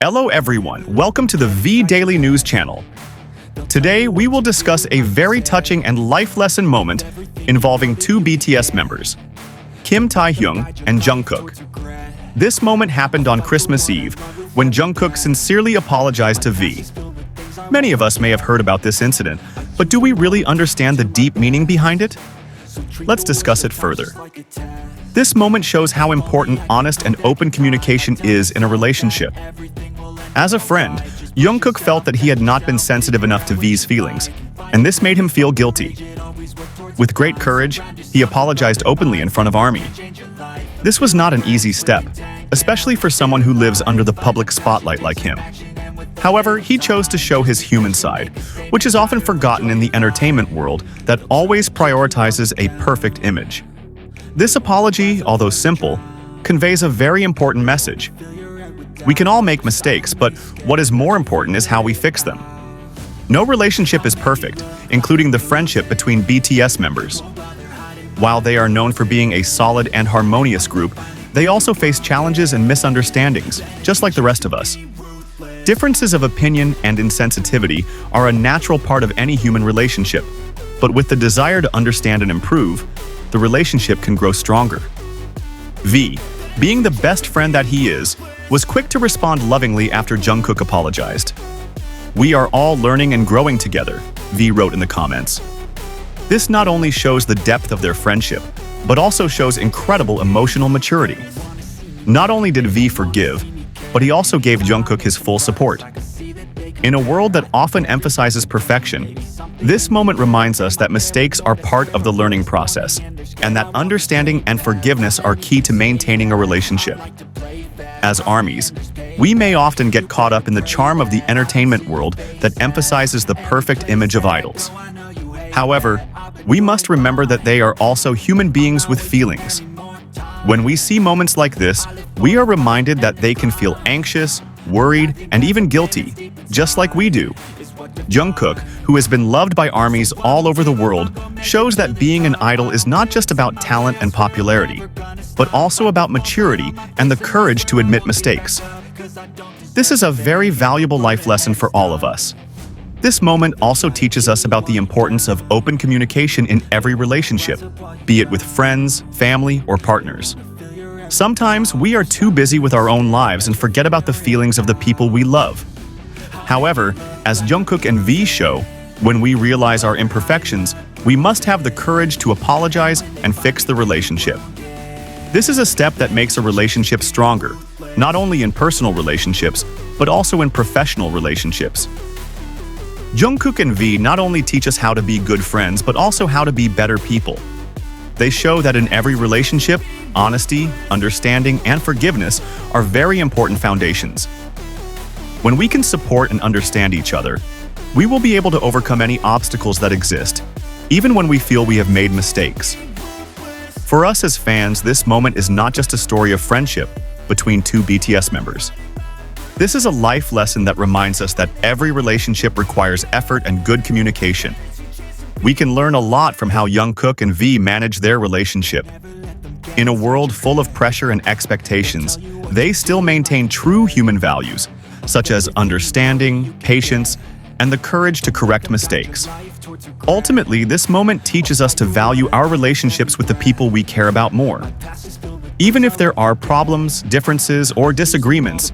Hello everyone, welcome to the V Daily News channel. Today we will discuss a very touching and life lesson moment involving two BTS members, Kim Taehyung and Jungkook. This moment happened on Christmas Eve when Jungkook sincerely apologized to V. Many of us may have heard about this incident, but do we really understand the deep meaning behind it? Let's discuss it further. This moment shows how important honest and open communication is in a relationship. As a friend, Jungkook felt that he had not been sensitive enough to V's feelings, and this made him feel guilty. With great courage, he apologized openly in front of ARMY. This was not an easy step, especially for someone who lives under the public spotlight like him. However, he chose to show his human side, which is often forgotten in the entertainment world that always prioritizes a perfect image. This apology, although simple, conveys a very important message. We can all make mistakes, but what is more important is how we fix them. No relationship is perfect, including the friendship between BTS members. While they are known for being a solid and harmonious group, they also face challenges and misunderstandings, just like the rest of us. Differences of opinion and insensitivity are a natural part of any human relationship, but with the desire to understand and improve, the relationship can grow stronger. V, being the best friend that he is, was quick to respond lovingly after Jungkook apologized. "We are all learning and growing together," V wrote in the comments. This not only shows the depth of their friendship, but also shows incredible emotional maturity. Not only did V forgive, but he also gave Jungkook his full support. In a world that often emphasizes perfection, this moment reminds us that mistakes are part of the learning process, and that understanding and forgiveness are key to maintaining a relationship. As ARMYs, we may often get caught up in the charm of the entertainment world that emphasizes the perfect image of idols. However, we must remember that they are also human beings with feelings. When we see moments like this, we are reminded that they can feel anxious, worried, and even guilty, just like we do. Jungkook, who has been loved by ARMYs all over the world, shows that being an idol is not just about talent and popularity, but also about maturity and the courage to admit mistakes. This is a very valuable life lesson for all of us. This moment also teaches us about the importance of open communication in every relationship, be it with friends, family, or partners. Sometimes we are too busy with our own lives and forget about the feelings of the people we love. However, as Jungkook and V show, when we realize our imperfections, we must have the courage to apologize and fix the relationship. This is a step that makes a relationship stronger, not only in personal relationships, but also in professional relationships. Jungkook and V not only teach us how to be good friends, but also how to be better people. They show that in every relationship, honesty, understanding, and forgiveness are very important foundations. When we can support and understand each other, we will be able to overcome any obstacles that exist, even when we feel we have made mistakes. For us as fans, this moment is not just a story of friendship between two BTS members. This is a life lesson that reminds us that every relationship requires effort and good communication. We can learn a lot from how Jungkook and V manage their relationship. In a world full of pressure and expectations, they still maintain true human values, such as understanding, patience, and the courage to correct mistakes. Ultimately, this moment teaches us to value our relationships with the people we care about more. Even if there are problems, differences, or disagreements,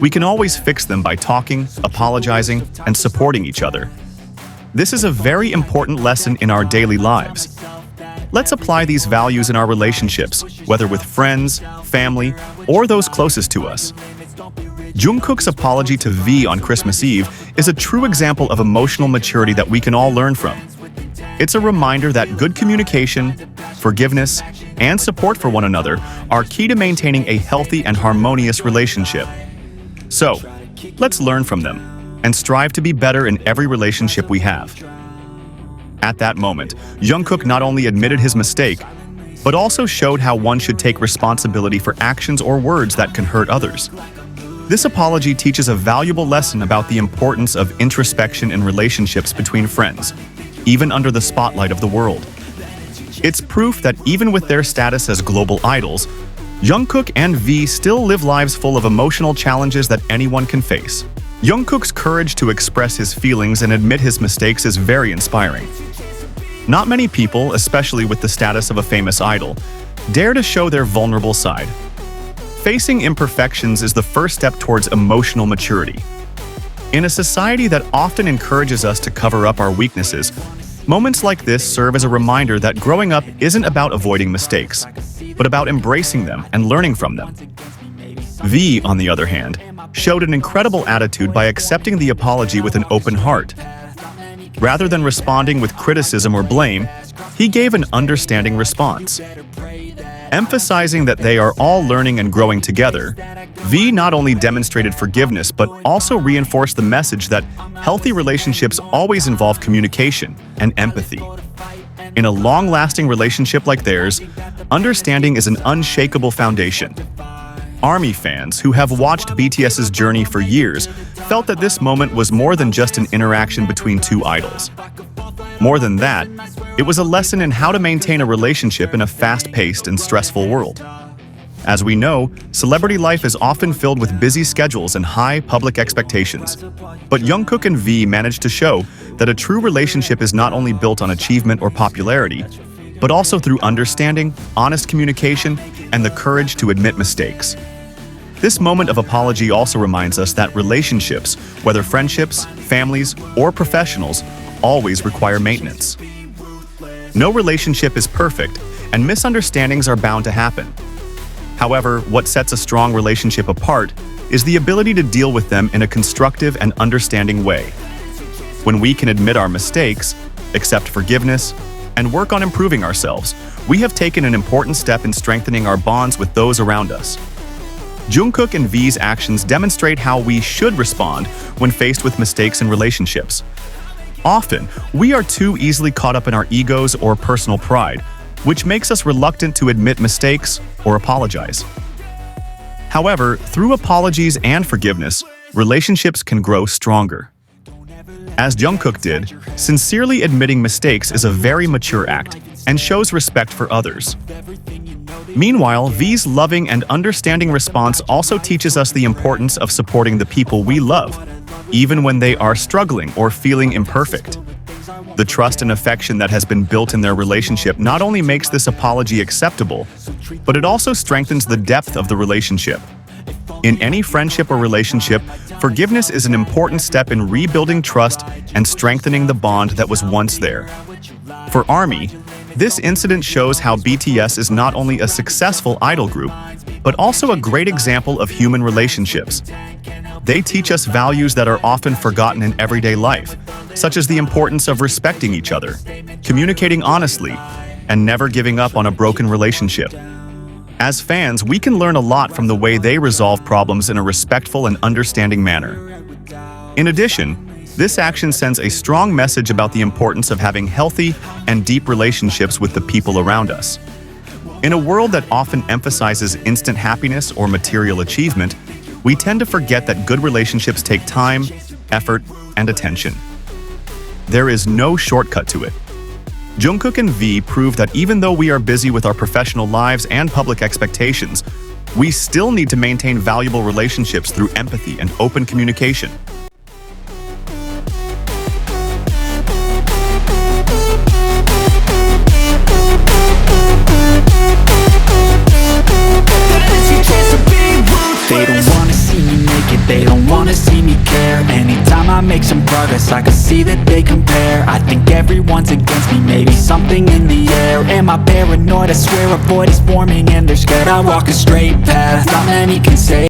we can always fix them by talking, apologizing, and supporting each other. This is a very important lesson in our daily lives. Let's apply these values in our relationships, whether with friends, family, or those closest to us. Jungkook's apology to V on Christmas Eve is a true example of emotional maturity that we can all learn from. It's a reminder that good communication, forgiveness, and support for one another are key to maintaining a healthy and harmonious relationship. So, let's learn from them and strive to be better in every relationship we have. At that moment, Jungkook not only admitted his mistake, but also showed how one should take responsibility for actions or words that can hurt others. This apology teaches a valuable lesson about the importance of introspection in relationships between friends, even under the spotlight of the world. It's proof that even with their status as global idols, Jungkook and V still live lives full of emotional challenges that anyone can face. Jungkook's courage to express his feelings and admit his mistakes is very inspiring. Not many people, especially with the status of a famous idol, dare to show their vulnerable side. Facing imperfections is the first step towards emotional maturity. In a society that often encourages us to cover up our weaknesses, moments like this serve as a reminder that growing up isn't about avoiding mistakes, but about embracing them and learning from them. V, on the other hand, showed an incredible attitude by accepting the apology with an open heart. Rather than responding with criticism or blame, he gave an understanding response. Emphasizing that they are all learning and growing together, V not only demonstrated forgiveness but also reinforced the message that healthy relationships always involve communication and empathy. In a long-lasting relationship like theirs, understanding is an unshakable foundation. ARMY fans who have watched BTS's journey for years felt that this moment was more than just an interaction between two idols. More than that, it was a lesson in how to maintain a relationship in a fast-paced and stressful world. As we know, celebrity life is often filled with busy schedules and high public expectations. But Jungkook and V managed to show that a true relationship is not only built on achievement or popularity, but also through understanding, honest communication, and the courage to admit mistakes. This moment of apology also reminds us that relationships, whether friendships, families, or professionals, always require maintenance. No relationship is perfect, and misunderstandings are bound to happen. However, what sets a strong relationship apart is the ability to deal with them in a constructive and understanding way. When we can admit our mistakes, accept forgiveness, and work on improving ourselves, we have taken an important step in strengthening our bonds with those around us. Jungkook and V's actions demonstrate how we should respond when faced with mistakes in relationships. Often, we are too easily caught up in our egos or personal pride, which makes us reluctant to admit mistakes or apologize. However, through apologies and forgiveness, relationships can grow stronger. As Jungkook did, sincerely admitting mistakes is a very mature act and shows respect for others. Meanwhile, V's loving and understanding response also teaches us the importance of supporting the people we love, even when they are struggling or feeling imperfect. The trust and affection that has been built in their relationship not only makes this apology acceptable, but it also strengthens the depth of the relationship. In any friendship or relationship, forgiveness is an important step in rebuilding trust and strengthening the bond that was once there. For ARMY, this incident shows how BTS is not only a successful idol group, but also a great example of human relationships. They teach us values that are often forgotten in everyday life, such as the importance of respecting each other, communicating honestly, and never giving up on a broken relationship. As fans, we can learn a lot from the way they resolve problems in a respectful and understanding manner. In addition, this action sends a strong message about the importance of having healthy and deep relationships with the people around us. In a world that often emphasizes instant happiness or material achievement, we tend to forget that good relationships take time, effort, and attention. There is no shortcut to it. Jungkook and V prove that even though we are busy with our professional lives and public expectations, we still need to maintain valuable relationships through empathy and open communication. They don't wanna see me naked, they don't wanna see me care. Anytime I make some progress, I can see that they compare. I think everyone's against me, maybe something in the air. Am I paranoid? I swear a void is forming and they're scared. I walk a straight path, not many can say